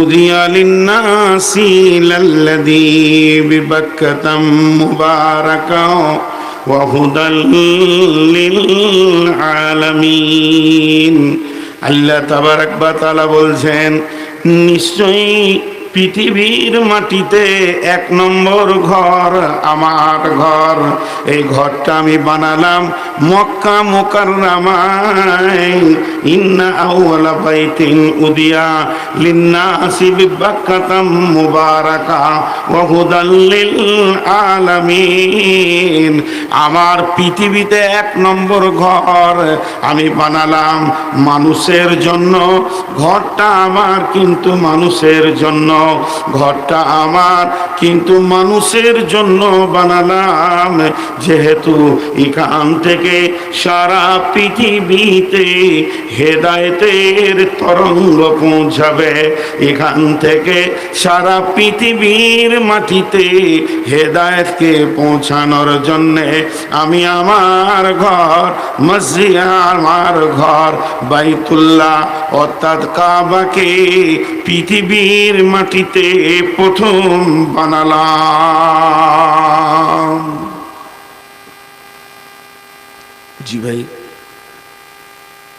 উদিয়া লিন্নাসি লাল্লাযী বিবাক্কাতা মুবারাকা ওয়া হুদাল লিল আলামিন। আল্লাহ তাবারক ওয়া তাআলা বলছেন, নিশ্চয়ই পৃথিবীর মাটিতে এক নম্বর ঘর আমার ঘর। এই ঘরটা আমি বানালাম মক্কা মুকাররমায়। ইন্না আউওয়ালা বাইতিন উদিয়া লিন্নাসি বিবাক্কাতা মুবারাকা ওয়া হুদাল লিল আলামিন। আমার পৃথিবীতে এক নম্বর ঘর আমি বানালাম মানুষের জন্য। ঘরটা আমার কিন্তু মানুষের জন্য, ঘরটা আমার কিন্তু মানুষের জন্য বানালাম। যেহেতু এখান থেকে সারা পৃথিবীতে হেদায়েতের তরঙ্গ পৌঁছাবে, এখান থেকে সারা পৃথিবীর মাটিতে হেদায়েতকে পৌঁছানোর জন্যে আমি আমার ঘর মসজিদ, আমার ঘর বাইতুল্লাহ অর্থাৎ কাবাকে পৃথিবীর মাটিতে প্রথম বানালাম। জি ভাই,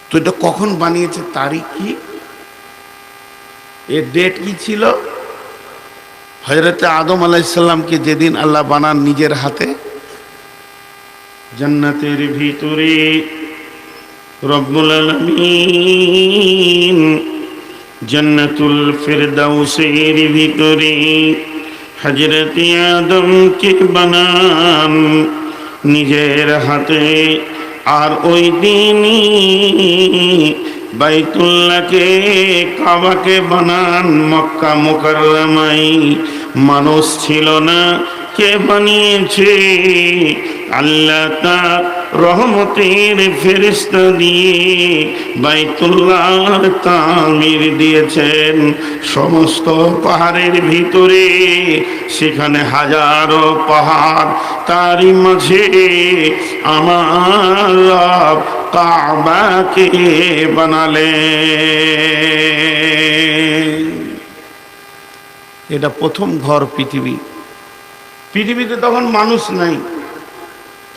তো এটা কখন বানিয়েছে, তারিখ কি, এর ডেট কি ছিল? হযরত আদম আলাইহিস সালামকে যেদিন আল্লাহ বানান নিজের হাতে, জান্নাতের ভিতরে রব্বুল আলামিন জান্নাতুল ফিরদাউসের ভিতরে হযরত আদমকে বানান নিজের হাতে। আর ওই দিনই বাইতুল্লাহকে কাবাকে বানান মক্কা মুকাররমায়। মানুষ ছিল না, কে বানিয়েছে? আল্লাহ তার রহমতের ফেরেশতা দিয়ে বাইতুল্লাহর তামির দিয়েছেন। সমস্ত পাহাড়ের ভিতরে সেখানে হাজারো পাহাড়, তারই মাঝে আমার রব কাবাকে বানালেন। এটা প্রথম ঘর পৃথিবীতে তখন মানুষ নাই,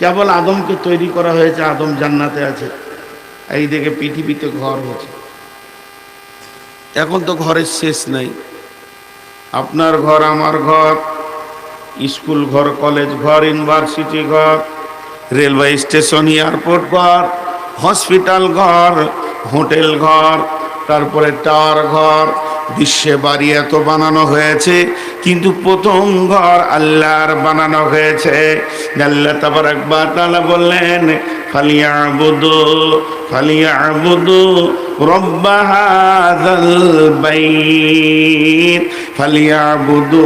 কেবল আদমকে তৈরি করা হয়েছে, আদম জান্নাতে আছে, এই দিকে পৃথিবীতে ঘর হয়েছে। এখন তো ঘরের শেষ নাই। আপনার ঘর, আমার ঘর, স্কুল ঘর, কলেজ ঘর, ইউনিভার্সিটি ঘর, রেলওয়ে স্টেশন, এয়ারপোর্ট ঘর, হসপিটাল ঘর, হোটেল ঘর, তারপরে টাওয়ার ঘর, বিশ্বে বাড়ি এত বানানো হয়েছে, কিন্তু প্রথম ঘর আল্লাহর বানানো হয়েছে। আল্লাহ তাবারক ওয়া তাআলা বললেন, ফালিয়াবুদু রব্ব হাযাল বাইত, ফালিয়াবুদু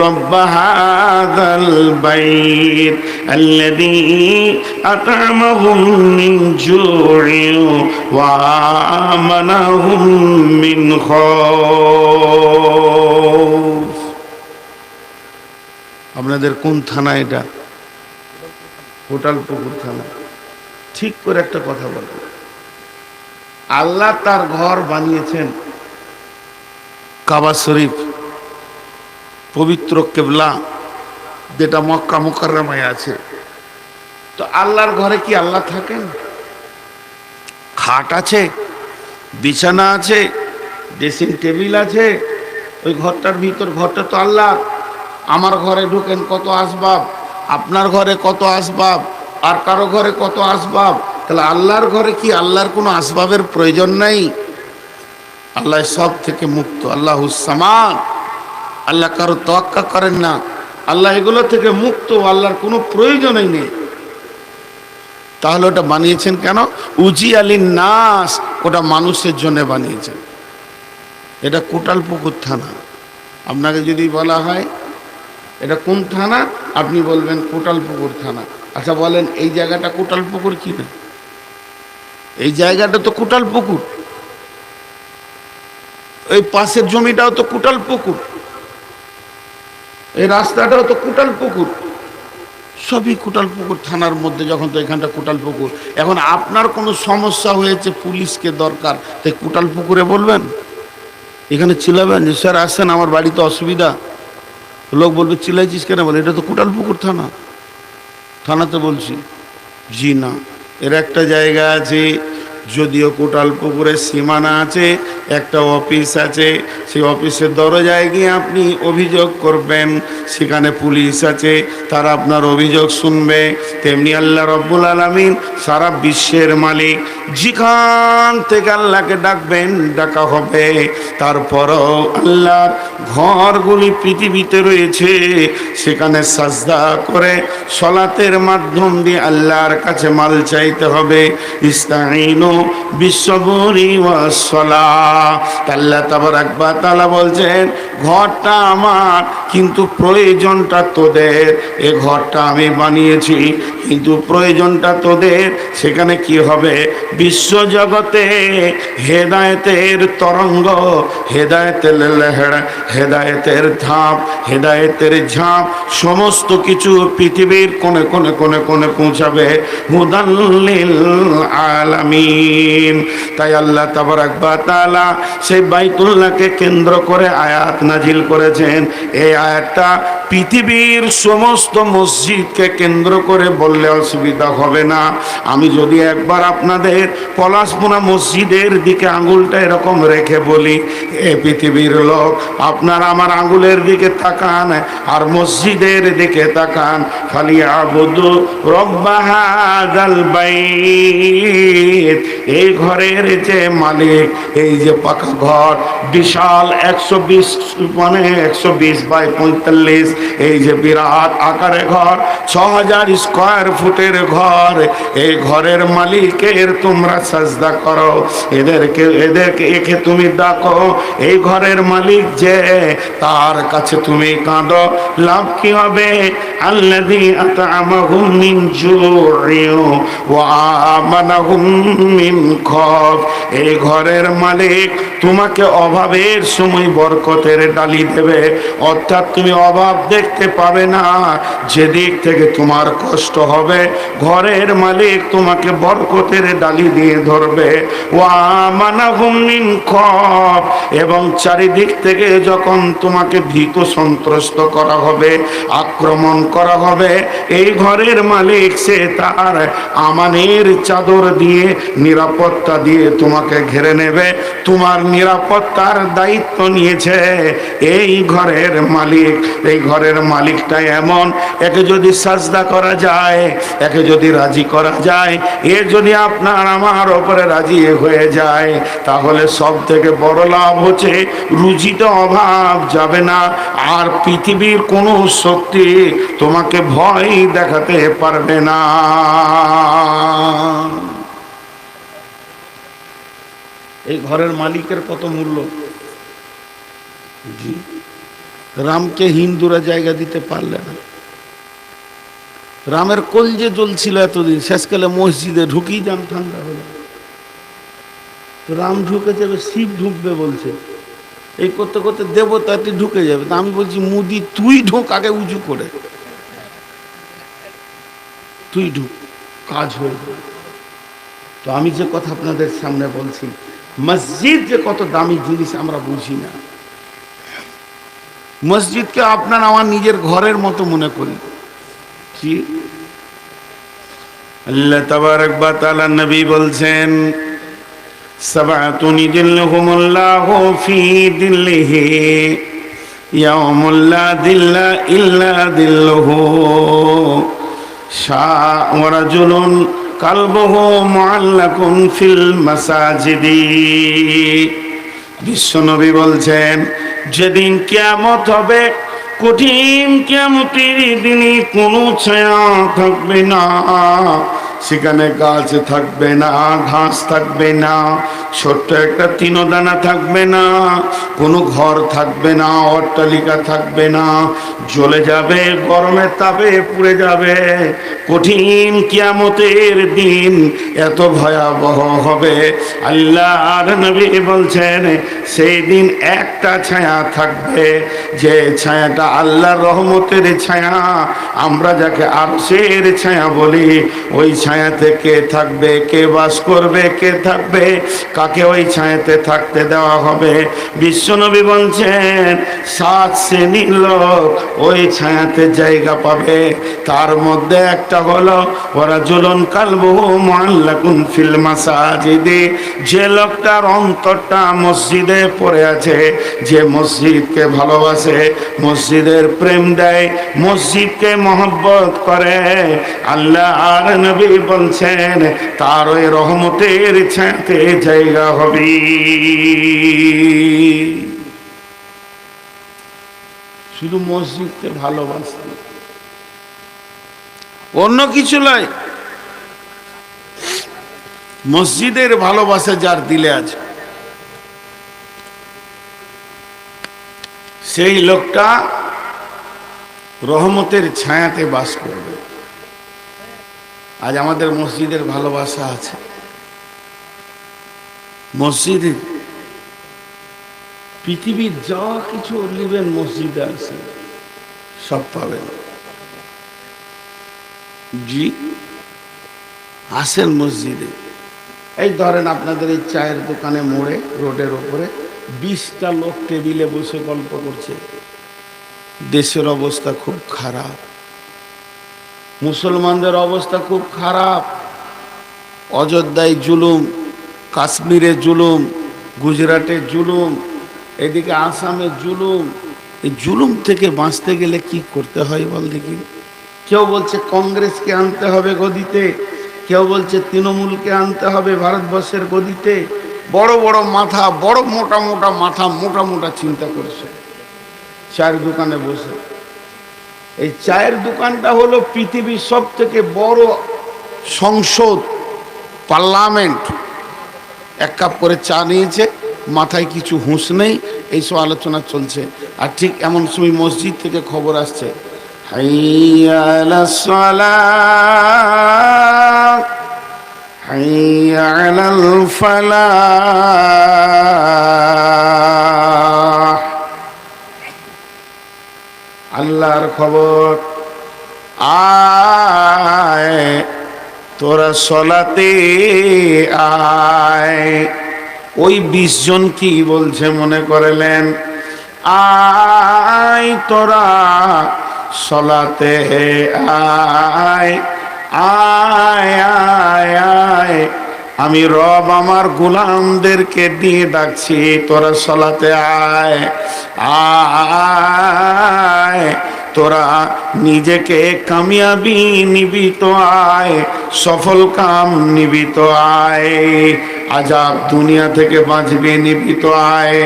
রব্ব হাযাল বাইত আল্লাযী আত'আমাহুম মিন জু'ইন ওয়া আমানাহুম মিন খাউফ। আপনাদের কোন থানা এটা? কোটালপুকুর থানা। ঠিক করে একটা কথা বলবো, আল্লাহ তার ঘর বানিয়েছেন কাবা শরীফ, পবিত্র কিবলা যেটা মক্কা মুকাররমায় আছে। তো আল্লাহর ঘরে কি আল্লাহ থাকেন? খাট আছে, বিছানা আছে, ড্রেসিং টেবিল আছে, ওই ঘরটার ভিতর, ঘরটা তো আল্লাহ। আমার ঘরে ঢুকেন কত আসবাব, আপনার ঘরে কত আসবাব, আর কারো ঘরে কত আসবাব। তাহলে আল্লাহর ঘরে কি আল্লাহর কোনো আসবাবের প্রয়োজন নাই? আল্লাহ সব থেকে মুক্ত, আল্লাহুস সামাদ। আল্লাহ কারো তোয়াক্কা করেন না, আল্লাহ এগুলো থেকে মুক্ত, আল্লাহর কোনো প্রয়োজনই নেই। তাহলে ওটা বানিয়েছেন কেন? উজিয়া লিন্নাস, ওটা মানুষের জন্য বানিয়েছেন। এটা কোটালপুকুর থানা। আপনাকে যদি বলা হয় এটা কোন থানা, আপনি বলবেন কোটালপুকুর থানা। আচ্ছা বলেন, এই জায়গাটা কোটালপুকুর কি না? এই জায়গাটা তো কোটালপুকুর, এই পাশের জমিটাও তো কোটালপুকুর, এই রাস্তাটাও তো কোটালপুকুর, সবই কোটালপুকুর থানার মধ্যে। যখন তো এখানটা কোটালপুকুর, এখন আপনার কোনো সমস্যা হয়েছে, পুলিশকে দরকার, তাই কোটালপুকুরে বলবেন? এখানে চিল্লাবেন যে স্যার আসছেন, আমার বাড়িতে অসুবিধা। লোক বলবে চিল্লাইছিস কেন? বলে এটা তো কোটালপুকুর থানা। থানাতে বলছি, জি না, এর একটা জায়গা আছে, যদিও কোটালপুকুরের সীমানা আছে, একটা অফিস আছে, সেই অফিসের দরজায় গিয়ে আপনি অভিযোগ করবেন, সেখানে পুলিশ আছে, তারা আপনার অভিযোগ শুনবে। তেমনি আল্লাহ রব্বুল আলামিন সারা বিশ্বের মালিক, যেখান থেকে আল্লাহকে ডাকবেন ডাকা হবে। তারপরও আল্লাহর ঘরগুলি পৃথিবীতে রয়েছে, সেখানে সাজদা করে সলাতের মাধ্যম দিয়ে আল্লাহর কাছে মাল চাইতে হবে। ইস্তাঈনু বিসসবরি ওয়াস সালাহ। আল্লাহ তাবারাক ওয়া তাআলা বলছেন, ঘরটা আমার, কিন্তু প্রয়োজনটা তোদের। এ ঘরটা আমি বানিয়েছি, কিন্তু প্রয়োজনটা তোদের। সেখানে কি হবে? বিশ্ব জগতে হেদায়েতের তরঙ্গ, হেদায়েতের লেহেড়া, হেদায়েতের ধাপ, হেদায়েতের ঝাঁপ, সমস্ত কিছু পৃথিবীর কোণে কোণে কোণে কোণে পৌঁছাবে। হুদাল লিল আলামিন। তাই আল্লাহ তাবারাক ওয়া তাআলা সেই বাইতুল্লাহকে কেন্দ্র করে আয়াত নাজিল করেছেন। এই আয়াতটা পৃথিবীর সমস্ত মসজিদকে কেন্দ্র করে বললে অসুবিধা হবে না। আমি যদি একবার আপনাদের পলাশপুরা মসজিদের দিকে আঙুলটা এরকম রেখে বলি, এ পৃথিবীর লোক, আপনার আমার আঙুলের দিকে তাকান আর মসজিদের দিকে তাকান। ফালিয়াবুদু রব্বা হাযাল বাইত। এই ঘরের যে মালিক, এই যে পাকা ঘর, বিশাল 120 মানে 120 বাই 45, এই যে বিরাট আকারে ঘর, 6000 স্কয়ার ফুটের ঘর, এই ঘরের মালিকের তোমরা সাজদা করো, এদেরকে একে তুমি ডাকো। এই ঘরের মালিক যে, তার কাছে তুমি কাঁদো, লাভ কি হবে? আল্লাযী আত'আমাহুম মিন জু'ইন ওয়া আমানাহুম মিন খাউফ। এই ঘরের মালিক তোমাকে অভাবের সময় বরকতের ডালি দেবে, অর্থাৎ তুমি অভাব দেখতে পাবে না। যেদিক থেকে তোমার কষ্ট হবে, ঘরের মালিক তোমাকে বরকতের ডালি দিয়ে ধরবে। ওয়া আমানাহুম মিন খাউফ। এবং চারিদিক থেকে যখন তোমাকে ভীত সন্ত্রস্ত করা হবে, আক্রমণ করা হবে, এই ঘরের মালিক সে তার আমানের চাদর দিয়ে, নিরাপত্তা দিয়ে তোমাকে ঘিরে নেবে। তোমার নিরাপত্তার দায়িত্ব নিয়েছে এই ঘরের মালিক। এই ঘরের মালিকটা এমন, একে যদি সাজদা করা যায়, একে যদি রাজি করা যায়, এ যদি আপনার আমার ওপরে রাজি হয়ে যায়, তাহলে সব থেকে বড় লাভ হচ্ছে রুজিতে অভাব যাবে না। আর পৃথিবীর কোনো শক্তি তোমাকে ভয় দেখাতে পারবে না। এই ঘরের মালিকের কত মূল্য! জি, রামকে হিন্দুরা জায়গা দিতে পারলে না। রামের কলজে জ্বলছিল এতদিন, শেষকালে মসজিদে ঢুকিয়ে যান, ঠান্ডা হলো। তো রাম ঢুকে যাবে, শিব ঢুকবে বলছে। এই করতে করতে দেবতাটি ঢুকে যাবে। তা আমি বলছি, মুদি তুই ঢুক আগে উঁচু করে, তুই ঢুক, কাজ হয়ে যাবে। তো আমি যে কথা আপনাদের সামনে বলছি, মসজিদ যে কত দামি জিনিস আমরা বুঝি না। মসজিদকে আপনার আমার নিজের ঘরের মতো মনে করি। কি আল্লাহ তাবারক ওয়া তাআলা নবী বলছেন, সাবাতুন ইযিল্লুহুমুল্লাহু ফি দিল্লিহি ইয়াউমুল লা দিল্লা ইল্লা দিল্লুহু, ওয়া রাজুলুন কালবুহু মুআল্লাকুন ফিল মাসাজিদি। বিশ্বনবী বলছেন, যেদিন কিয়ামত হবে, কঠিন কিয়ামতের দিনে কোনো ছায়া থাকবে না, সেখানে গাছ থাকবে না, ঘাস থাকবে না, ছোট্ট একটা তৃণদানা থাকবে না, কোনো ঘর থাকবে না, অট্টালিকা থাকবে না, জ্বলে যাবে, গরমের তাপে পুড়ে যাবে। কঠিন কিয়ামতের দিন এত ভয়াবহ হবে। আল্লাহর নবী বলছেন, সেই দিন একটা ছায়া থাকবে, যে ছায়াটা আল্লাহর রহমতের ছায়া, আমরা যাকে আরশের ছায়া বলি, ওই ছায়া ছায়াতে কে থাকবে, কে বাস করবে, কে থাকবে, কাকে ওই ছায়াতে থাকতে দেওয়া হবে? বিশ্বনবী বলছেন 7 শ্রেণীর লোক ওই ছায়াতে জায়গা পাবে। তার মধ্যে একটা হলো ওয়ারাজুলুন কালবুহু মুআল্লাকুন ফিল মাসাজিদি, যে লোকটার অন্তরটা মসজিদে পড়ে আছে, যে মসজিদকে ভালোবাসে, মসজিদের প্রেম দেয়, মসজিদকে মহব্বত করে, আল্লাহ আর নবী বলছেন তার ওই রহমতের ছায়াতে জায়গা হবে। শুধু মসজিদকে ভালোবাসে, অন্য কিছু নয়। মসজিদের ভালোবাসা যার দিলে আছে, সেই লোকটা রহমতের ছায়াতে বাস করবে। আজ আমাদের মসজিদের ভালোবাসা আছে, মসজিদে পৃথিবীর যা কিছু নেবেন মসজিদে আছে, সব পাবেন। জি, আসেন মসজিদে। এই ধরেন আপনাদের এই চায়ের দোকানে মোড়ে রোডের ওপরে 20টা লোক টেবিলে বসে গল্প করছে। দেশের অবস্থা খুব খারাপ, মুসলমানদের অবস্থা খুব খারাপ, অযোধ্যায় জুলুম, কাশ্মীরে জুলুম, গুজরাটে জুলুম, এদিকে আসামে জুলুম। এই জুলুম থেকে বাঁচতে গেলে কি করতে হয় বল দেখি? কেউ বলছে কংগ্রেসকে আনতে হবে গদিতে, কেউ বলছে তৃণমূলকে আনতে হবে ভারতবর্ষের গদিতে। বড় বড় মাথা, বড় মোটা মোটা মাথা, মোটা মোটা চিন্তা করছে চায়ের দোকানে বসে। এই চায়ের দোকানটা হলো পৃথিবীর সব থেকে বড় সংসদ, পার্লামেন্ট। 1 কাপ করে চা নিয়েছে, মাথায় কিছু হুঁশ নেই, এইসব আলোচনা চলছে। আর ঠিক এমন সময় মসজিদ থেকে খবর আসছে, হাইয়া আলাস সালাহ, হাইয়া আলাল ফালাহ। আল্লাহর খবর, আয় তোরা সলাতে আয়। ওই 20 জন কি বলছে মনে করলেন? আয় তোরা সলাতে আয়, আয় আয় আয়। আমি রব আমার গোলামদেরকে দিয়ে ডাকছি, তোরা সলাতে আয়, আয় তোরা নিজেকে কামিয়াবি নিবি তো আয়, সফল কাম নিবি তো আয়। আজাব দুনিয়া থেকে বাঁচবি নিবি তো আয়,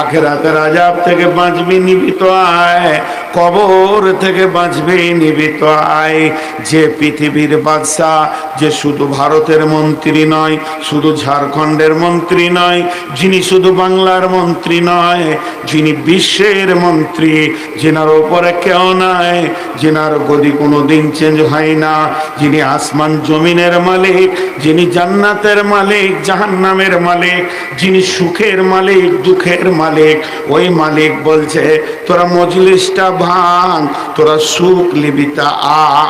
আখিরাতের আজাব থেকে বাঁচবি নিবি তো আয়, কবর থেকে বাঁচবি নিবি তো আয়। যে পৃথিবীর বাদশা, যে শুধু ভারতের মন্ত্রী নয়, শুধু ঝাড়খণ্ডের মন্ত্রী নয়, যিনি শুধু বাংলার মন্ত্রী নয়, যিনি বিশ্বের মন্ত্রী, যেনার ওপরে কেউ নাই, যেনার গদি কোনো দিন চেঞ্জ হয় না, যিনি আসমান জমিনের মালিক, যিনি জান্নাতের মালিক, জাহান্নামের মালিক, যিনি সুখের মালিক, দুঃখের মালিক, ওই মালিক বলছে তোরা মজলিসটা ভাঙ, তোরা সুখ লিবিতা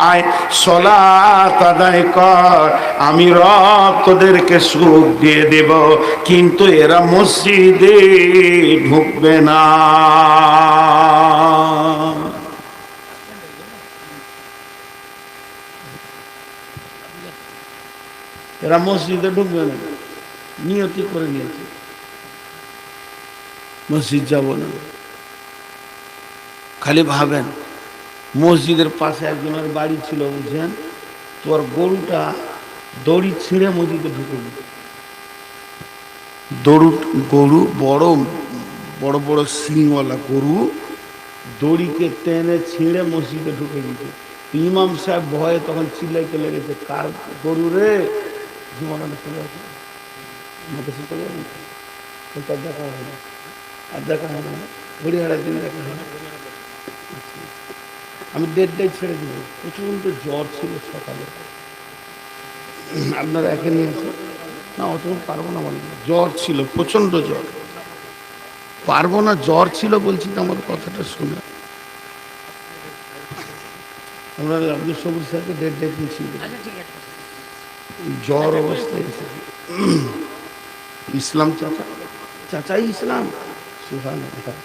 আয়, সলাত আদায় কর, আমি রব তোদেরকে সুখ দিয়ে দেব। কিন্তু এরা মসজিদে ঢুকবে না। এরা মসজিদে ঢুকবে না, নিয়তি করে নিয়েছে মসজিদ যাব না। খালি ভাবেন, মসজিদের পাশে একজনের বাড়ি ছিল, বুঝছেন, তোর গরুটা দড়ি ছিঁড়ে মসজিদে ঢুকে দিত। গরু বড় বড় বড় সিংওয়ালা গরু, দড়িকে টেনে ছিঁড়ে মসজিদে ঢুকে দিত। ইমাম সাহেব ভয়ে তখন চিল্লাইতে লেগেছে, কার গরু রে? জীবনে চলে আসে, আমাকে সে চলে যাবে, তার দেখা হবে না, আর দেখা হবে না, হরিহারার দিন দেখা হবে। আমি দেড়টায় ছেড়ে দিব। প্রচণ্ড জ্বর ছিল সকালে, আপনারা একে নিয়েছে না, অতক্ষণ পারবো না, বলেন জ্বর ছিল, প্রচণ্ড জ্বর, পারবো না, জ্বর ছিল বলছি তো, আমার কথাটা শুনে। আমরা আব্দুল সবুর সাহেবকে দেড়টায় পৌঁছিয়ে দেবো। জ্বর অবস্থায় এসেছে। ইসলাম চাচা, চাচাই ইসলাম। সুবহানাল্লাহ।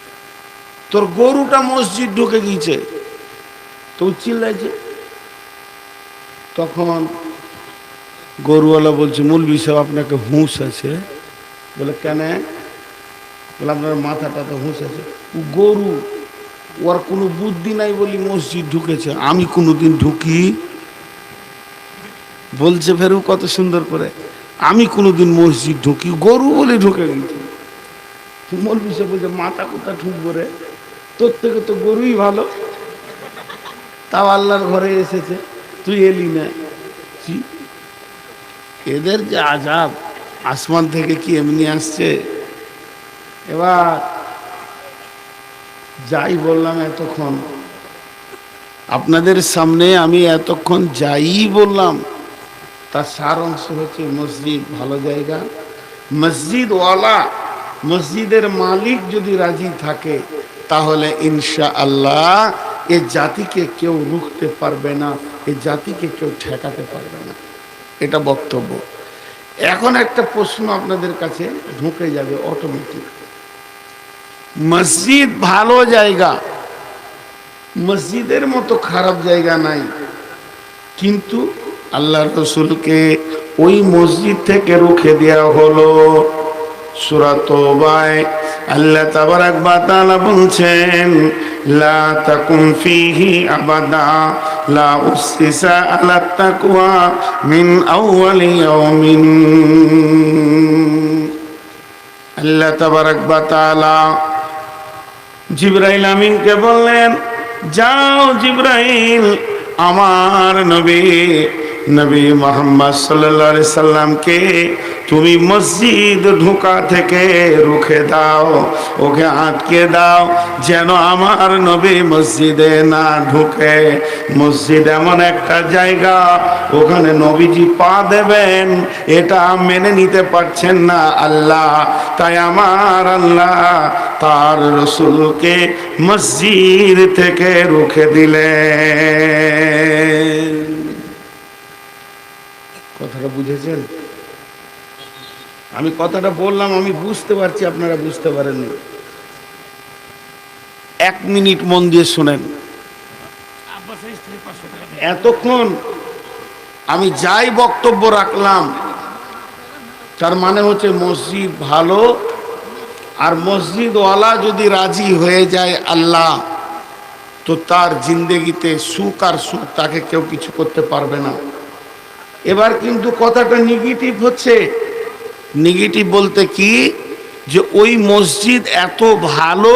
তোর গরুটা মসজিদ ঢুকে গিয়েছে, তো চিল্লাইছে। তখন গরুওয়ালা বলছে, মৌলভী সাহেব আপনাকে হুঁশ আছে? বলে কেন? বলে আপনার মাথাটা তো হুঁশ আছে। গরু, ওর কোনো বুদ্ধি নাই বলি মসজিদ ঢুকেছে, আমি কোনোদিন ঢুকি? বলছে ফেরু কত সুন্দর করে, আমি কোনোদিন মসজিদ ঢুকি? গরু বলে ঢুকে গেছে। মৌলভী সাহেব বলছে, মাথা কোথা ঢুকবো রে, তোর থেকে তো গরুই ভালো, তাও আল্লাহর ঘরে এসেছে, তুই এলি না। এদের যে আযাব আসমান থেকে কি এমনি আসছে? এবার যাই বললাম এতক্ষণ আপনাদের সামনে, আমি এতক্ষণ যাই বললাম তার সার অংশ হচ্ছে মসজিদ ভালো জায়গা, মসজিদ ওয়ালা, মসজিদের মালিক যদি রাজি থাকে তাহলে ইনশাআল্লাহ এ জাতিকে কেউ রুখতে পারবে না, এ জাতিকে কেউ ঠেকাতে পারবে না। এটা বক্তব্য। এখন একটা প্রশ্ন আপনাদের কাছে ঢুকে যাবে অটোমেটিক। মসজিদ ভালো জায়গা, মসজিদের মতো খারাপ জায়গা নাই, কিন্তু আল্লাহর রাসূলকে ওই মসজিদ থেকে রুখে দেওয়া হলো। সূরা তওবায় আল্লাহ তাবারাক ওয়া তাআলা বলছেন, লা তাকুম ফীহি আবাদা লা উসসিসা আলা তাকওয়া মিন আউয়ালি ইয়াউমিন। আল্লাহ তাবারাক ওয়া তাআলা জিবরাইল আমিনকে বললেন, যাও জিবরাইল, আমার নবী মুহাম্মদ সাল্লাল্লাহু আলাইহি সাল্লামকে তুমি মসজিদ ঢোকা থেকে রুখে দাও, ওকে আটকে দাও, যেন আমার নবী মসজিদে না ঢুকে। মসজিদ এমন একটা জায়গা, ওখানে নবীজি পা দেবেন এটা মেনে নিতে পারছেন না আল্লাহ, তাই আমার আল্লাহ তার রাসূলকে মসজিদ থেকে রুখে দিলেন। কথাটা বুঝেছেন? আমি কথাটা বললাম, আমি বুঝতে পারছি, আপনারা বুঝতে পারেননি। 1 মিনিট মন দিয়ে শুনেন। এতক্ষণ আমি যাই বক্তব্য রাখলাম তার মানে হচ্ছে মসজিদ ভালো, আর মসজিদওয়ালা যদি রাজি হয়ে যায় আল্লাহ, তো তার জিন্দেগিতে সুখ আর সুখ, তাকে কেউ কিছু করতে পারবে না। এবার কিন্তু কথাটা নেগেটিভ হচ্ছে। নেগেটিভ বলতে কি, যে ওই মসজিদ এত ভালো,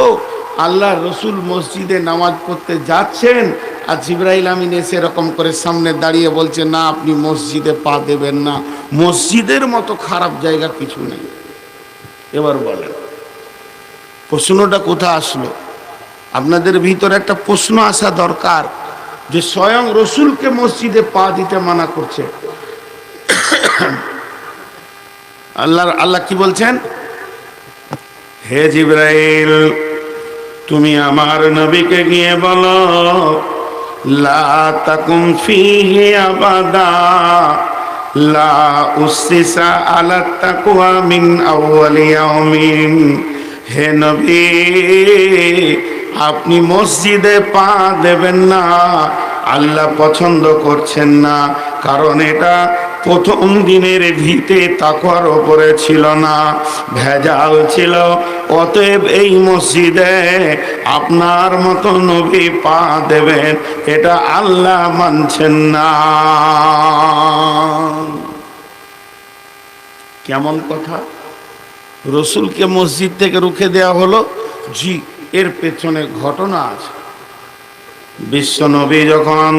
আল্লাহ রসুল মসজিদে নামাজ পড়তে যাচ্ছেন আর জিবরাইল আমিন এসে এরকম করে সামনে দাঁড়িয়ে বলছে, না আপনি মসজিদে পা দেবেন না। মসজিদের মতো খারাপ জায়গা কিছু নেই। এবার বলেন প্রশ্নটা কোথা আসলো? আপনাদের ভিতরে একটা প্রশ্ন আসা দরকার, যে স্বয়ং রসুলকে মসজিদে পা দিতে মানা করছে। আল্লাহ কি বলছেন? হে জিবরাইল, তুমি আমার নবীকে গিয়ে বলো, লা তাকুম ফীহি আবাদা লা উসসিসা আলা তাকওয়া মিন আউয়ালি ইয়াউমিন। হে নবী, আপনি মসজিদে পা দেবেন না, আল্লাহ পছন্দ করছেন না, কারণ এটা প্রথম দিনের ভিতে তাকওয়ার উপরে ছিল না, ভেজাল ছিল। অতএব এই মসজিদে আপনার মতো নবী পা দেবেন, এটা আল্লাহ মানছেন না। কেমন কথা? রসুলকে মসজিদ থেকে রুখে দেওয়া হলো, জি, এর পেছনে ঘটনা আছে। বিশ্বনবী যখন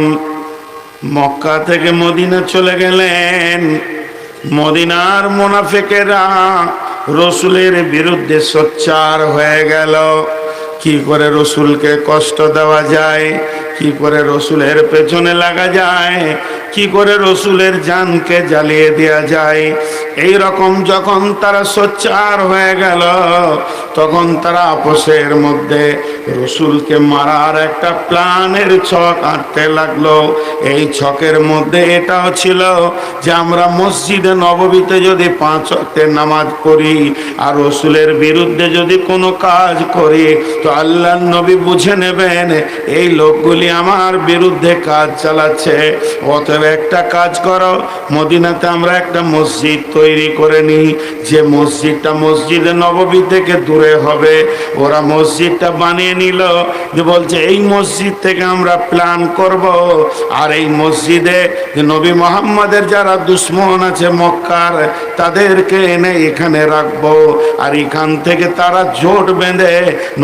মক্কা থেকে মদিনা চলে গেলেন, মদিনার মুনাফিকেরা রসুলের বিরুদ্ধে সোচ্চার হয়ে গেল। কি করে রসুলকে কষ্ট দেওয়া যায়, কি করে রসুলের পেছনে লাগা যায়, কি করে রসুলের জানকে জ্বালিয়ে দেওয়া যায়। এই রকম যখন তারা সোচ্চার হয়ে গেল, তখন তারা আপোষের মধ্যে রসুলকে মারার একটা প্ল্যানের ছক আঁটতে লাগলো। এই ছকের মধ্যে এটাও ছিল যে আমরা মসজিদে নববীতে যদি 5 ওয়াক্তের নামাজ পড়ি আর রসুলের বিরুদ্ধে যদি কোনো কাজ করি, তো আল্লাহর নবী বুঝে নেবেন এই লোকগুলি আমার বিরুদ্ধে কাজ চালাচ্ছে। অতএব একটা কাজ করো, মদিনাতে আমরা একটা মসজিদ তৈরি করে নিই, যে মসজিদটা মসজিদে নববী থেকে দূরে হবে। ওরা মসজিদটা বানিয়ে নিল, যে বলছে এই মসজিদ থেকে আমরা প্ল্যান করব, আর এই মসজিদে নবী মোহাম্মদের যারা দুশ্মন আছে মক্কার, তাদেরকে এনে এখানে রাখবো, আর এখান থেকে তারা জোট বেঁধে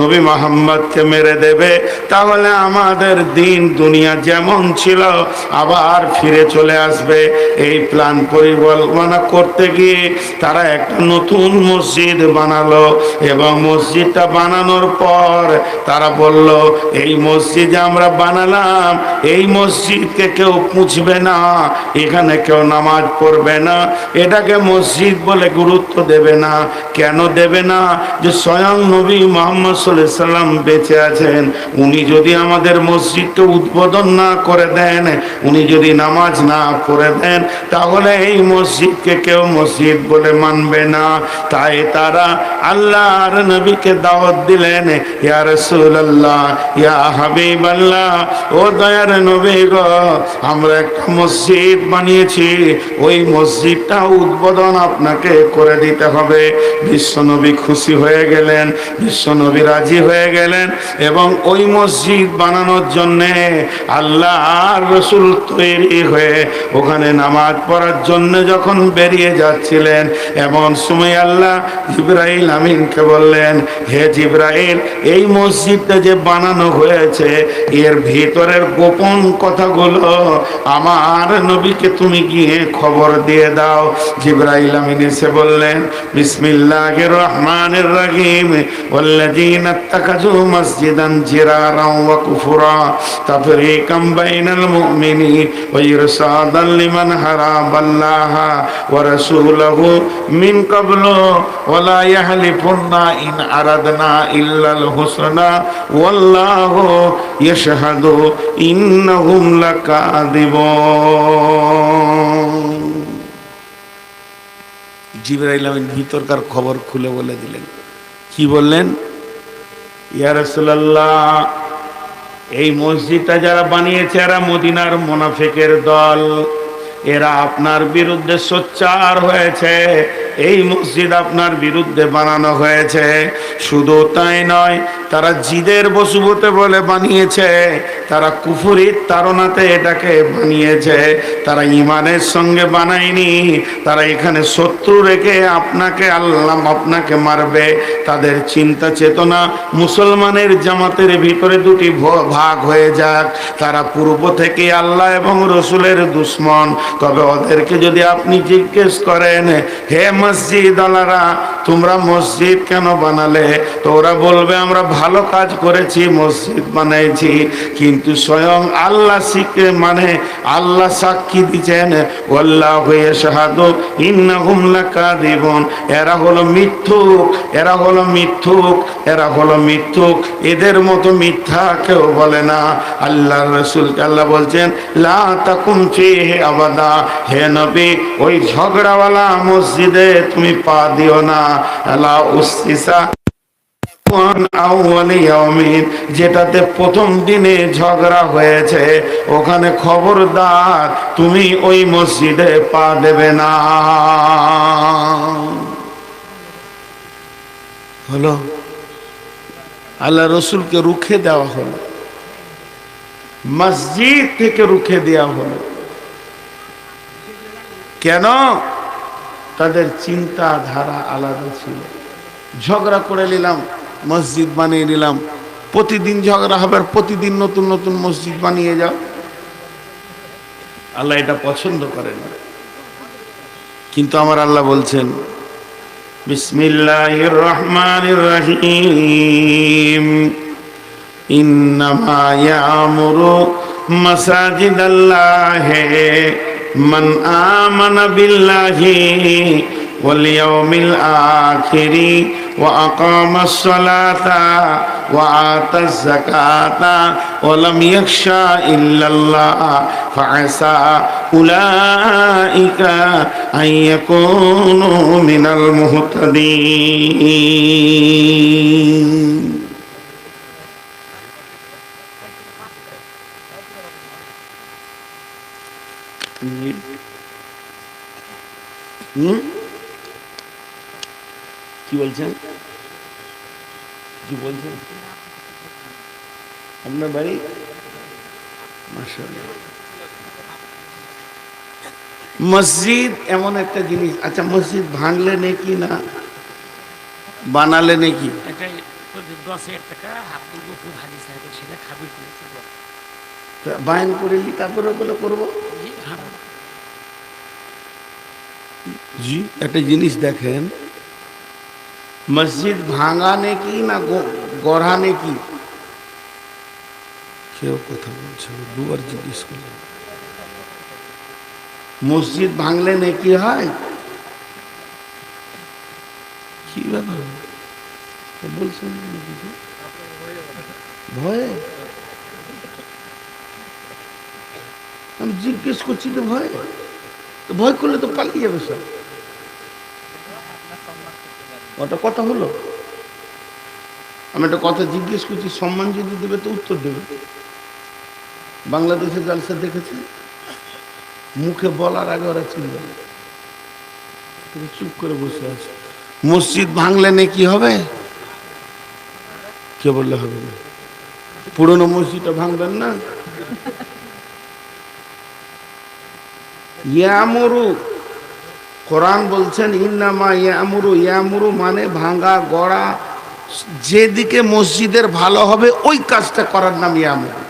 নবী মোহাম্মদকে মেরে দেবে। তাহলে আমাদের দিন দুনিয়া যেমন ছিল আবার ফিরে চলে আসবে। এই প্ল্যান পরিকল্পনা করতে গিয়ে তারা একটা নতুন মসজিদ বানালো, এবং মসজিদটা বানানোর পর তারা বলল এই মসজিদ আমরা বানালাম, এই মসজিদকে কেউ পুঁছবে না, এখানে কেউ নামাজ পড়বে না, এটাকে মসজিদ বলে গুরুত্ব দেবে না। কেন দেবে না? যে স্বয়ং নবী মুহাম্মদ সাল্লাল্লাহু আলাইহি সাল্লাম বেঁচে আছেন, উনি যদি আমাদের মসজিদকে উদ্বোধন না করে দেন, উনি যদি নামাজ না পড়ে দেন, তাহলে এই মসজিদকে কেউ মসজিদ বলে মানবে না। তাই তারা আল্লাহর নবীকে দাওয়াত দিলেন, ইয়া রাসূলুল্লাহ, ইয়া হাবিবাল্লাহ, ও দয়ার নবী গো, আমরা একটা মসজিদ বানিয়েছি, ওই মসজিদটা উদ্বোধন আপনাকে করে দিতে হবে। বিশ্বনবী খুশি হয়ে গেলেন, বিশ্বনবী রাজি হয়ে গেলেন, এবং ওই মসজিদ বানানোর জন্যে আল্লাহর রাসূল তৈরি হয়ে ওখানে নামাজ পড়ার জন্য যখন বেরিয়ে যাচ্ছিলেন, এমন সময় আল্লাহ জিবরাইল আমিনকে বললেন, হে জিবরাইল, এই মসজিদটা যে বানানো হয়েছে এর ভিতরের গোপন কথাগুলো আমার নবীকে তুমি গিয়ে খবর দিয়ে দাও। জিবরাইল আমিন এসে বললেন, বিসমিল্লাহির রহমানির রহিম, ওয়াল্লাযীনা ইত্তাখাযু মসজিদান জিরারান ওয়া কুফরা তাফরীকাম বাইনাল মুমিনিন ওয়া ইরসাদান লিমান হারাবাল্লাহা ওয়া রাসূলুহু মিন ক্বাবলু ওয়া লা ইয়াহলিফুন্না ইন আরাদনা ইল্লাল হুসনা ওয়াল্লাহু ইয়াশহাদু ইন্নাহুম লাকাযিবুন। জিবরাইল আমিন ভিতরকার খবর খুলে বলে দিলেন। কি বললেন? ইয়া রাসূলুল্লাহ, এই মসজিদটা যারা বানিয়েছে এরা মদিনার মুনাফিকের দল, এরা আপনার বিরুদ্ধে সোচ্চার হয়েছে, এই মসজিদ আপনার বিরুদ্ধে বানানো হয়েছে। শুধু তাই নয়, তারা জিদের বসুবতে বলে বানিয়েছে, তারা কুফরির তাড়নাতে এটাকে বানিয়েছে, তারা ইমানের সঙ্গে বানায়নি, তারা এখানে শত্রু রেখে আপনাকে আল্লাহ আপনাকে মারবে। তাদের চিন্তা চেতনা মুসলমানের জামাতের ভিতরে দুটি ভাগ হয়ে যাক, তারা পূর্ব থেকে আল্লাহ এবং রসুলের দুশ্মন। তবে ওদেরকে যদি আপনি জিজ্ঞেস করেন, হে মসজিদ আলারা, তোমরা মসজিদ কেন বানালে, তো ওরা বলবে আমরা ভালো কাজ করেছি, মসজিদ বানাইছি। কিন্তু স্বয়ং আল্লাহ শিখে মানে আল্লাহ সাক্ষী দিচ্ছেন, ওয়াল্লাহু ইয়াশহাদু ইন্নাহুম লাকাযিবুন, এরা হলো মিথ্যুক, এরা হলো মিথ্যুক, এরা হলো মিথ্যুক, এদের মতো মিথ্যা কেউ বলে না। আল্লাহর রাসূলকে আল্লাহ বলছেন, লা তাকুম ফীহি আবাদা, হে নবী, ওই ঝগড়াওয়ালা মসজিদে তুমি পা দিও না। আলা উসসিসা যেটাতে প্রথম দিনে ঝগড়া হয়েছে, ওখানে খবরদার তুমি ওই মসজিদে পা দেবে না। হলো, আল্লাহ রসুলকে রুখে দেওয়া হলো, মসজিদ থেকে রুখে দেওয়া হলো। কেন? তাদের চিন্তাধারা আলাদা ছিল। ঝগড়া করে নিলাম, মসজিদ বানিয়ে নিলাম, প্রতিদিন ঝগড়া হবে, প্রতিদিন নতুন নতুন মসজিদ বানিয়ে যাও। আল্লাহ এটা পছন্দ করেন। কিন্তু আমার আল্লাহ বলছেন, বিসমিল্লাহির রহমানির রহিম, ইন্নামা ইয়ামুরু মাসাজিদাল্লাহি মান আমানা বিল্লাহি ওয়াল ইয়াউমিল আখিরি ওয়া আকামাস সালাতা ওয়া আতাজ যাকাতা ওয়া লাম ইয়াখশা ইল্লাল্লাহ ফাআসা উলাইকা আইয়াকুনু মিনাল মুহতাদিন। কি বলছেন, কি বলছেন? আপনার বাড়ি? মাশাআল্লাহ। মসজিদ এমন একটা জিনিস, আচ্ছা মসজিদ ভাঙলে নাকি না বানালে নাকি? বায়ন করে নি, তারপরে ওগুলো করবো। জি, একটা জিনিস দেখেন, মসজিদ ভাঙা নাকি না গড়া নাকি? কেউ কথা বলছে, দুবার জিজ্ঞেস করলেন। মসজিদ ভাঙলে নাকি হয়? কি ব্যাপার বলছেন? ভয়ে আমি জিজ্ঞেস করছি তো ভয়, তো ভয় করলে তো পালিয়ে যাবে সব। ওটা কথা হলো? আমি একটা কথা জিজ্ঞেস করছি, সম্মান যদি দেবে তো উত্তর দেবে। বাংলাদেশের জালসা দেখেছে, মুখে বলার আগে ওরা চিনবে না, চুপ করে বসে আছে। মসজিদ ভাঙলে নাকি হবে? কে বললে হবে না? পুরনো মসজিদটা ভাঙবেন না? ইয়ামুরু, কোরআন বলছেন ইন্নামা ইয়ামুরু, ইয়ামুরু মানে ভাঙা গড়া, যেদিকে মসজিদের ভালো হবে ওই কাজটা করার নাম ইয়ামুরু।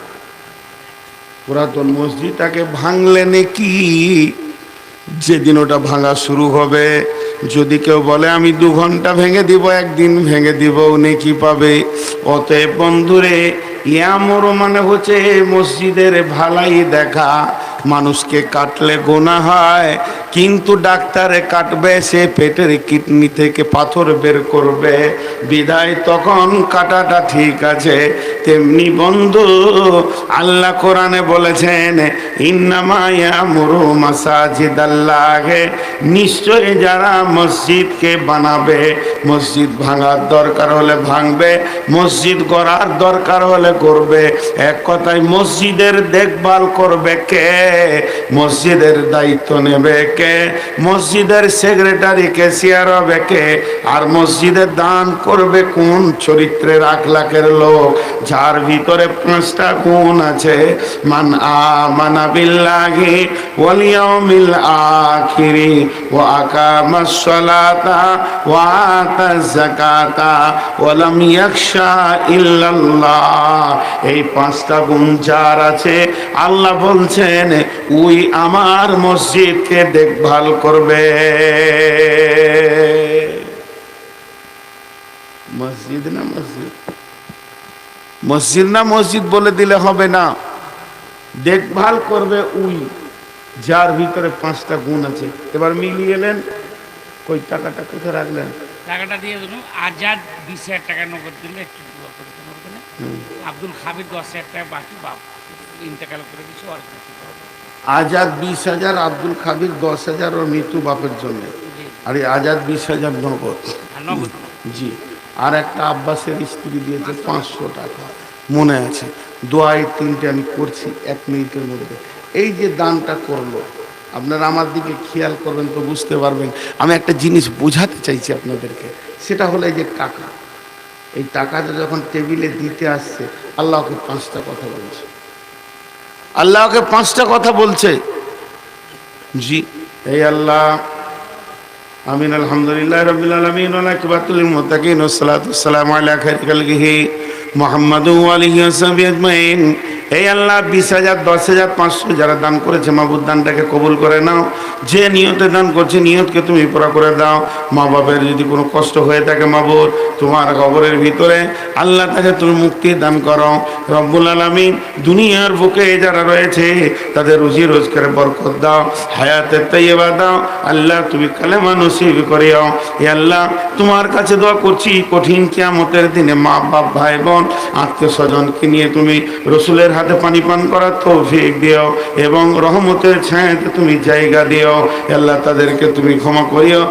পুরাতন মসজিদটাকে ভাঙলে নাকি যেদিন ওটা ভাঙা শুরু হবে, যদি কেউ বলে আমি 2 ঘন্টা ভেঙে দিব, একদিন ভেঙে দিব, নেকি পাবে। অতএব বন্ধুরে, ইয়ামুরু মানে হচ্ছে মসজিদের ভালাই দেখা। মানুষকে কাটলে গোনা হয়, কিন্তু ডাক্তারে কাটবে, সে পেটের কিডনি থেকে পাথর বের করবে, বিদায় তখন কাটাটা ঠিক আছে। তেমনি বন্ধু, আল্লাহ কোরআনে বলেছেন ইন্নামা ইয়ামুরু মাসাজিদাল্লাহি, নিশ্চয়ই যারা মসজিদকে বানাবে, মসজিদ ভাঙার দরকার হলে ভাঙবে, মসজিদ গড়ার দরকার হলে করবে। এক কথায় মসজিদের দেখভাল করবে কে? মসজিদের দায়িত্ব নেবে কে? মসজিদের সেক্রেটারি ক্যাশিয়ার হবে কে? আর মসজিদের দান করবে কোন চরিত্রের আখলাকের লোক? যার ভিতরে 5টা গুণ আছে, মান আমানা বিল্লাহি ওয়াল ইয়াউমিল আখিরি ওয়া আকামাস সালাতা ওয়া আতাজ যাকাতা ওয়া লাম ইয়াখশা ইল্লাল্লাহ। এই 5টা গুণ যার আছে, আল্লাহ বলছেন ওই আমার মসজিদকে দেখভাল করবে। মসজিদ না মসজিদ, মসজিদ না মসজিদ বলে দিলে হবে না, দেখভাল করবে ওই যার ভিতরে 5টা গুণ আছে। এবার মিলিয়ে এলেন, কই টাকাটা কোথায় রাখলেন? টাকাটা দিয়ে দিলাম, আজাদ 20,000 টাকা নগদ দিলে একটু দোয়া করে দিতে পারবে না? আব্দুল খাবির 10,000 টাকা বাকি বাপ ইন্তেকাল করে দিচ্ছে। আজাদ 20,000, আব্দুল খাবির 10,000 ওর মৃত্যু বাপের জন্য, আর আজাদ 20,000 নগদ। জি, আর একটা আব্বাসের স্ত্রী দিয়েছে 500 টাকা, মনে আছে। দোয়াই 3টে আমি করছি 1 মিনিটের মধ্যে। এই যে দানটা করলো, আপনারা আমার দিকে খেয়াল করবেন তো বুঝতে পারবেন। আমি একটা জিনিস বোঝাতে চাইছি আপনাদেরকে, সেটা হলো এই যে টাকা। এই টাকাটা যখন টেবিলে দিতে আসছে, আল্লাহকে 5টা কথা বলছে, আল্লাহকে 5টা কথা বলছে। জি, এই আল্লাহ আমিন আলহামদুলিল্লাহ রাব্বিল আলামিন ওয়া আকিবাতুল মুত্তাকিন ওয়া সলাতু ওয়াসসালামু আলা খায়রি খালকিহি মুহাম্মাদু ওয়া আলিহি ওয়া সাহবিহি আজমাইন। এই আল্লাহ 20,000 10,000 500 যারা দান করেছে মাবুদ দানটাকে কবুল করে নাও। যে নিয়তে দান করছে নিয়তকে তুমি পুরা করে দাও। মা বাবার যদি কোনো কষ্ট হয়ে থাকে মাবুদ তোমার কবরের ভিতরে আল্লাহ তাকে তুমি মুক্তি দান করো রব্বুল আলামিন। দুনিয়ার বুকে যারা রয়েছে তাদের রুজি রোজগারে বরকত দাও, হায়াতে তাইয়্যিবা দাও আল্লাহ। তুমি কালেমা নসিব করিও। এ আল্লাহ তোমার কাছে দোয়া করছি কঠিন কিয়ামতের দিনে মা বাপ ভাই বোন আত্মীয় স্বজনকে নিয়ে তুমি রসুলের হাতে পানি পান করার তৌফিক দিও এবং রহমতের ছায়াতে তুমি জায়গা দিও। আল্লাহ তাদেরকে তুমি ক্ষমা করিও।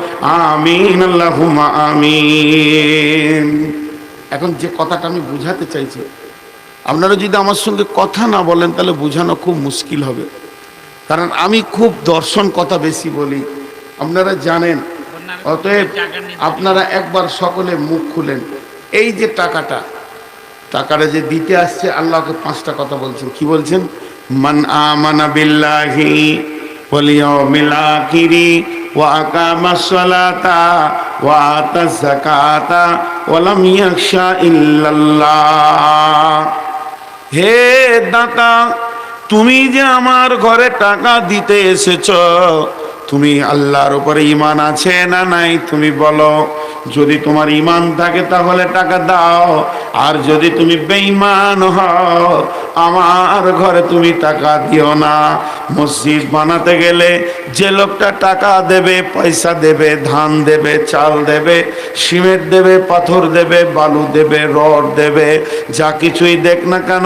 আমিন আল্লাহুম্মা আমিন। এখন যে কথাটা আমি বুঝাতে চাইছি, আপনারা যদি আমার সঙ্গে কথা না বলেন তাহলে বোঝানো খুব মুশকিল হবে, কারণ আমি খুব দর্শন কথা বেশি বলি, আপনারা জানেন। অতএব আপনারা একবার সকলে মুখ খুলেন। এই যে টাকাটা যে দিতে আসছে আল্লাহকে 5টা কথা বলছেন। কি বলছেন? মান আমানা বিল্লাহি ওয়াল ইয়াউমিল আখিরি ওয়া আকামাস সালাতা ওয়া আতাজ যাকাতা ওয়া লাম ইয়াখশা ইল্লাল্লাহ। হে দাতা, তুমি যে আমার ঘরে টাকা দিতে এসেছো, তুমি আল্লাহর উপরে ঈমান আছে না নাই তুমি বলো। যদি তোমার ঈমান থাকে তাহলে টাকা দাও, আর যদি তুমি বেঈমান হও আমার ঘরে তুমি টাকা দিও না। মসজিদ বানাতে গেলে যে লোকটা টাকা দেবে, পয়সা দেবে, ধান দেবে, চাল দেবে, সিমেন্ট দেবে, পাথর দেবে, বালু দেবে, রড দেবে, যা কিছুই দেখ না কেন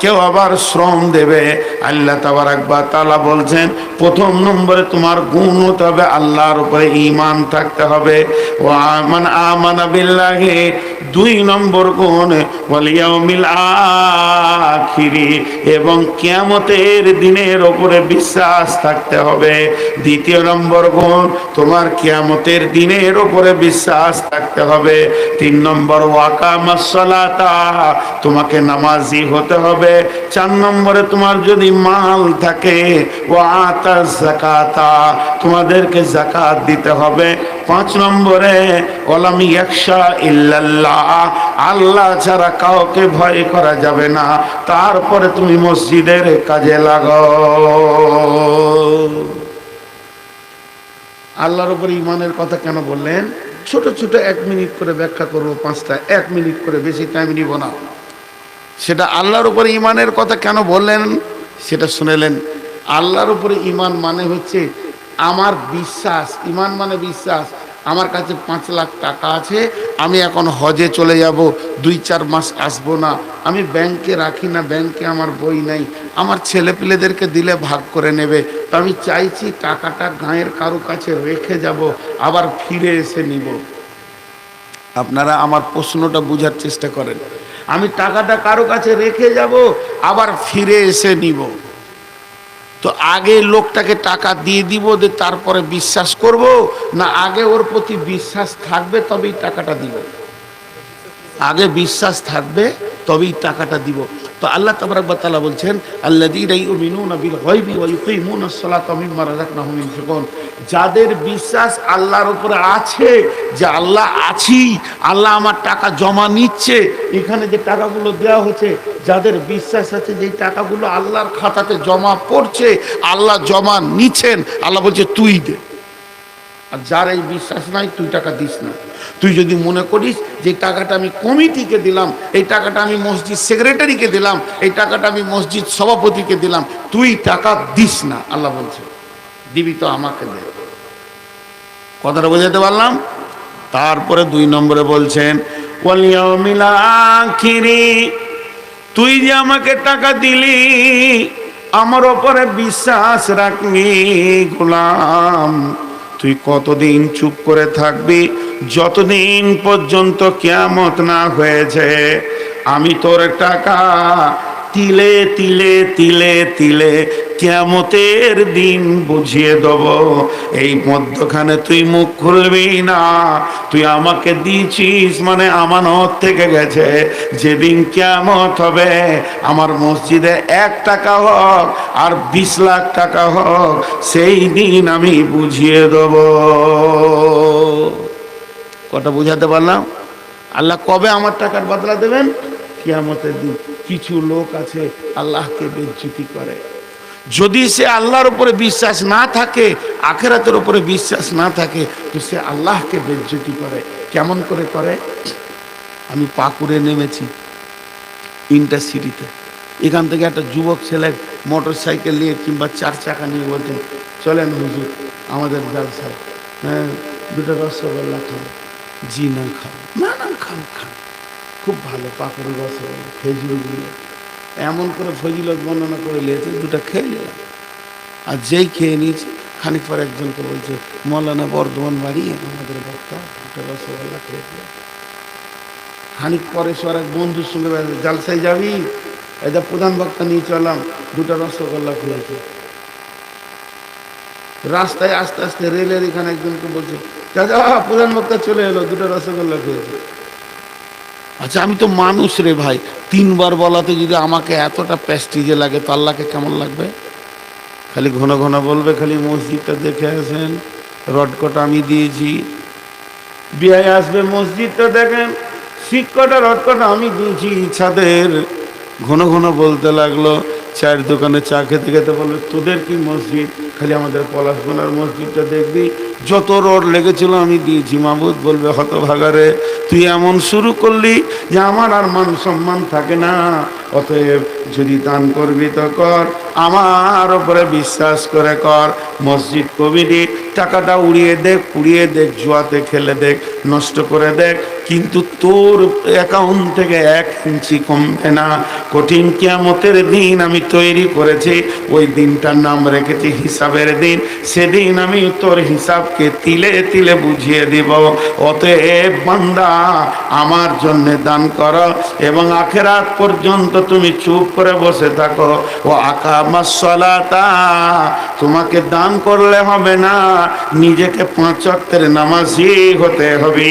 কেউ আবার শ্রম দেবে। আল্লাহ তাবারাক ওয়া তাআলা বলছেন প্রথম নম্বরে তোমার গুণ হতে হবে আল্লাহর উপরে ঈমান থাকতে হবে। ওয়া মান আমানা বিল্লাহি, 2 নম্বর গুণ ওয়াল ইয়াউমিল আখিরি, এবং কিয়ামতের দিনের উপরে বিশ্বাস থাকতে হবে। 2 নম্বর গুণ তোমার কিয়ামতের দিনের উপরে বিশ্বাস থাকতে হবে। 3 নম্বর ওয়াকামাস সালাতা, তোমাকে নামাজি হতে হবে। 4 নম্বরে তোমার যদি মাল থাকে ওয়া আতাজ যাকাতা, তোমাদেরকে যাকাত দিতে হবে। 5 নম্বরে ওয়ালাম ইয়াখশা ইল্লাল্লাহ, আল্লাহ ছাড়া কাউকে ভয় করা যাবে না। তারপরে তুমি মসজিদের কাজে লাগাও। আল্লাহর উপর ঈমানের কথা কেন বললেন? ছোট ছোট 1 মিনিট করে ব্যাখ্যা করবো, 5টা 1 মিনিট করে, বেশি টাইম নিব না। সেটা আল্লাহর উপরে ঈমানের কথা কেন বললেন সেটা শুনেলেন। আল্লাহর উপরে ঈমান মানে হচ্ছে আমার বিশ্বাস। ঈমান মানে বিশ্বাস। আমার কাছে 5 লাখ টাকা আছে, আমি এখন হজে চলে যাব, 2-4 মাস আসবো না, আমি ব্যাংকে রাখি না, ব্যাংকে আমার বই নাই, আমার ছেলেপিলেদেরকে দিলে ভাগ করে নেবে, তো আমি চাইছি টাকাটা গাঁয়ের কারো কাছে রেখে যাব, আবার ফিরে এসে নিব। আপনারা আমার প্রশ্নটা বোঝার চেষ্টা করেন। আমি টাকাটা কারো কাছে রেখে যাব, আবার ফিরে এসে নিব, তো আগে লোকটাকে টাকা দিয়ে দিব, যে তারপরে বিশ্বাস করব, না আগে ওর প্রতি বিশ্বাস থাকবে তবেই টাকাটা দিব? আগে বিশ্বাস থাকবে তবেই টাকাটা দিব। তো আল্লাহ তাবারাক ওয়া তাআলা বলছেন আল্লাযীনা ইউমিনুনা বিল গায়বি ওয়া ইউকিমুনাস সালাতা ওয়া মিম্মা রাযাকনাহুম ইউনফিকুন, যাদের বিশ্বাস আল্লাহর উপরে আছে যে আল্লাহ আছি, আল্লাহ আমার টাকা জমা নিচ্ছে, এখানে যে টাকাগুলো দেওয়া হচ্ছে, যাদের বিশ্বাস আছে যে টাকাগুলো আল্লাহর খাতাতে জমা পড়ছে, আল্লাহ জমা নিচ্ছেন, আল্লাহ বলছে তুই দে। আর যার এই বিশ্বাস নাই তুই টাকা দিস না। তুই যদি মনে করিস যে টাকাটা আমি কমিটিকে দিলাম, এই টাকাটা আমি মসজিদ সেক্রেটারিকে দিলাম, এই টাকাটা আমি মসজিদ সভাপতিকে দিলাম, তুই টাকা দিস না। আল্লাহ বলছে দিবি তো আমাকে দে। কথাটা বোঝাতে পারলাম? তারপরে 2 নম্বরে বলছেন ওয়াল ইয়াউমিল আখিরি, তুই যে আমাকে টাকা দিলি, আমার উপরে বিশ্বাস রাখলি গোলাম, তুই কতদিন চুপ করে থাকবি? যতদিন পর্যন্ত কিয়ামত না হয়েছে আমি তোর টাকা তিলে তিলে তিলে তিলে কিয়ামতের দিন বুঝিয়ে দেব। এই মধ্যখানে তুই মুখ খুলবি না। তুই আমাকে দিয়েছিস মানে আমানত থেকে গেছে। যেদিন কিয়ামত হবে আমার মসজিদে 1 টাকা হোক আর 20 লাখ টাকা হোক, সেই দিন আমি বুঝিয়ে দেব। কথা বুঝাতে পারলাম? আল্লাহ কবে আমার টাকার বদলা দেবেন? কিয়ামতের দিন। কিছু লোক আছে আল্লাহকে বেইজ্জতি করে। যদি সে আল্লাহর উপরে বিশ্বাস না থাকে, আখিরাতের উপরে বিশ্বাস না থাকে, তো সে আল্লাহকে বেইজ্জতি করে। কেমন করে করে? আমি পাকুড়ে নেমেছি ইন্টারসিটিতে, এখান থেকে একটা যুবক ছেলে মোটর সাইকেল নিয়ে কিংবা 4 চাকা নিয়ে বলছেন, চলেন হুজুর আমাদের জালসায়, হ্যাঁ দুটো রসগোল্লা খান। জি না খান, না না খান খান, খুব ভালো পাকুড়ি রসগোল্লা, খেজুরগুলো এমন করে ফজিলত বর্ণনা করে নিয়েছে, দুটো খেয়ে নিলাম। আর যেই খেয়ে নিয়েছি, খানিক পর একজনকে বলছে, মৌলানা বর্ধমান বাড়ি আমাদের বক্তা, দুটো রসগোল্লা খেয়ে দিলাম। খানিক পরে সে এক বন্ধুর সঙ্গে জালসায় যাবি, এটা প্রধান বক্তা নিয়ে চললাম, দুটো রসগোল্লা খেয়েছে। রাস্তায় আস্তে আস্তে রেলের এখানে একজনকে বলছে, চাচা প্রধান বক্তা চলে এলো, দুটো রসগোল্লা খেয়েছে। আচ্ছা আমি তো মানুষ রে ভাই, 3 বার বলাতে যদি আমাকে এতটা প্যাস্টিজে লাগে, তো আল্লাহকে কেমন লাগবে? খালি ঘন ঘন বলবে, খালি মসজিদটা দেখে আসেন, রডকটা আমি দিয়েছি। বিয়ে আসবে, মসজিদটা দেখেন, শিক্ষকটা রডকটা আমি দিয়েছি ছাদের। ঘন ঘন বলতে লাগলো, চায়ের দোকানে চা খেতে খেতে বলবে, তোদের কি মসজিদ? খালি আমাদের পলাশবনার মসজিদটা দেখবি, যত রড লেগেছিল আমি দিয়েছি। মাবুদ বলবে, হতভাগারে, তুই এমন শুরু করলি যে আমার আর মান সম্মান থাকে না। অতএব যদি দান করবি তো কর, আমার ওপরে বিশ্বাস করে কর। মসজিদ কমিটি টাকাটা উড়িয়ে দেখ, পুড়িয়ে দেখ, জুয়াতে খেলে দেখ, নষ্ট করে দেখ, কিন্তু তোর অ্যাকাউন্ট থেকে 1 ইঞ্চি কমবে না। কঠিন কিয়ামতের দিন আমি তৈরি করেছি, ওই দিনটার নাম রেখেছি হিসাবের দিন। সেদিন আমি তোর হিসাবকে তিলে তিলে বুঝিয়ে দিব। অতএব বান্দা, আমার জন্য দান করো এবং আখিরাত পর্যন্ত তুমি চুপ করে বসে থাকো। ও আকামাস সালাতা, তোমাকে দান করলে হবে না, নিজেকে 5 ওয়াক্তের নামাজি হতে হবে।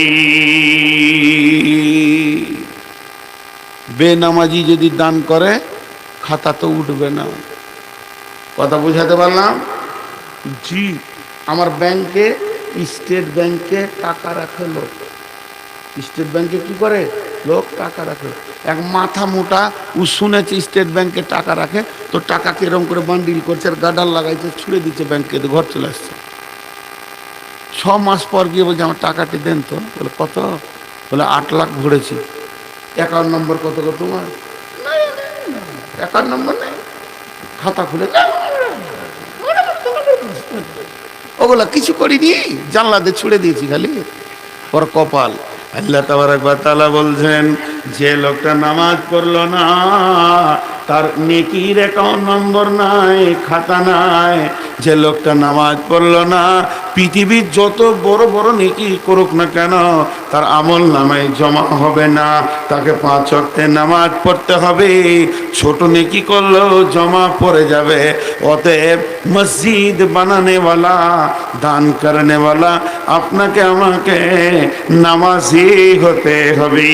বেনামাজি যদি দান করে, খাতা তো উঠবে না। কথা বুঝাতে পারলাম? জি, আমার ব্যাংকে, স্টেট ব্যাংকে টাকা রাখে লোক। স্টেট ব্যাংকে কি করে লোক? টাকা রাখে। এক মাথা মোটা, ও শুনেছে স্টেট ব্যাংকে টাকা রাখে, তো টাকা কিরম করে বান্ডিল করছে, আর গাডার লাগাইছে, ছুড়ে দিচ্ছে ব্যাংকে, ঘর চলে আসছে। 6 মাস পর গিয়ে বলছে, আমার টাকাটি দেন তো। বলে কত? বলে 8 লাখ ভরেছি। অ্যাকাউন্ট নম্বর কত গো তোমার? অ্যাকাউন্ট নম্বর নেই। খাতা খুলে, ওগুলা কিছু করিনি, জানলাতে ছুড়ে দিয়েছি খালি। ওর কপাল। আল্লাহ তাবারক ওয়া তাআলা বলছেন, যে লোকটা নামাজ পড়লো না, তার নেকির অ্যাকাউন্ট নম্বর নাই, খাতা নাই। যে লোকটা নামাজ পড়লো না, পৃথিবীর যত বড় বড় নেকি করুক না কেন, তার আমল নামায় জমা হবে না। তাকে 5 ওয়াক্তের নামাজ পড়তে হবে, ছোট নেকি করলেও জমা পড়ে যাবে। অতএব মসজিদ বানানেওয়ালা, দান করনেওয়ালা, আপনাকে আমাকে নামাজি হতে হবে।